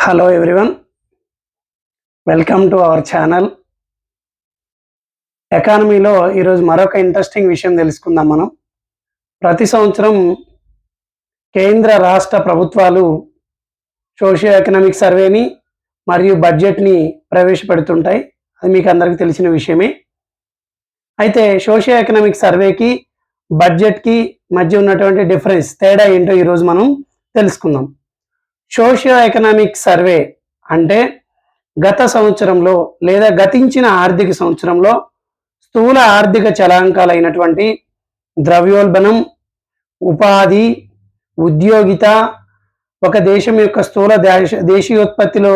Hello everyone, welcome to our channel. ఎకానమీలో ఈరోజు మరొక ఇంట్రెస్టింగ్ విషయం తెలుసుకుందాం. మనం ప్రతి సంవత్సరం కేంద్ర రాష్ట్ర ప్రభుత్వాలు సోషియో ఎకనామిక్ సర్వేని మరియు బడ్జెట్ని ప్రవేశపెడుతుంటాయి. అది మీకు అందరికీ తెలిసిన విషయమే. అయితే సోషియో ఎకనామిక్ సర్వేకి బడ్జెట్కి మధ్య ఉన్నటువంటి డిఫరెన్స్, తేడా ఏంటో ఈరోజు మనం తెలుసుకుందాం. సోషియో ఎకనామిక్ సర్వే అంటే గత సంవత్సరంలో లేదా గతించిన ఆర్థిక సంవత్సరంలో స్థూల ఆర్థిక చలాంకాలైనటువంటి ద్రవ్యోల్బణం, ఉపాధి, ఉద్యోగిత, ఒక దేశం యొక్క స్థూల దేశీయోత్పత్తిలో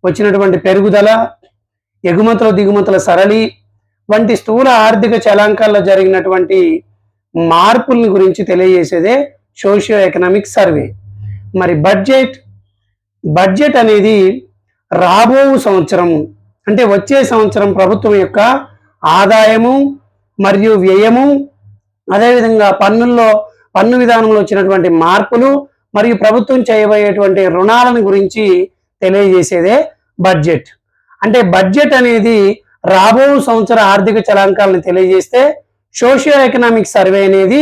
వచ్చినటువంటి పెరుగుదల, ఎగుమతుల దిగుమతుల సరళి వంటి స్థూల ఆర్థిక చలాంకాల్లో జరిగినటువంటి మార్పుల్ని గురించి తెలియజేసేదే సోషియో ఎకనామిక్ సర్వే. మరి బడ్జెట్ అనేది రాబో సంవత్సరం అంటే వచ్చే సంవత్సరం ప్రభుత్వం యొక్క ఆదాయము మరియు వ్యయము, అదేవిధంగా పన్ను విధానంలో వచ్చినటువంటి మార్పులు మరియు ప్రభుత్వం చేయబోయేటువంటి రుణాలను గురించి తెలియజేసేదే బడ్జెట్. అంటే బడ్జెట్ అనేది రాబో సంవత్సర ఆర్థిక చలాంకాలను తెలియజేస్తే, సోషియో ఎకనామిక్ సర్వే అనేది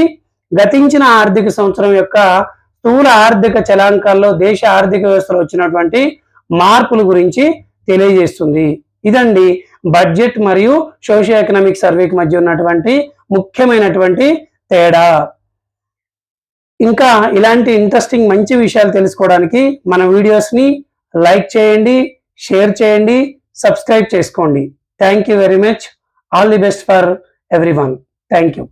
గతించిన ఆర్థిక సంవత్సరం యొక్క స్థూల ఆర్థిక చలాంకాల్లో దేశ ఆర్థిక వ్యవస్థలో వచ్చినటువంటి మార్పుల గురించి తెలియజేస్తుంది. ఇదండి బడ్జెట్ మరియు సోషియో ఎకనామిక్ సర్వేకి మధ్య ఉన్నటువంటి ముఖ్యమైనటువంటి తేడా. ఇంకా ఇలాంటి ఇంట్రెస్టింగ్ మంచి విషయాలు తెలుసుకోవడానికి మన వీడియోస్ని లైక్ చేయండి, షేర్ చేయండి, సబ్స్క్రైబ్ చేసుకోండి. Thank you very much. All the best for everyone. Thank you.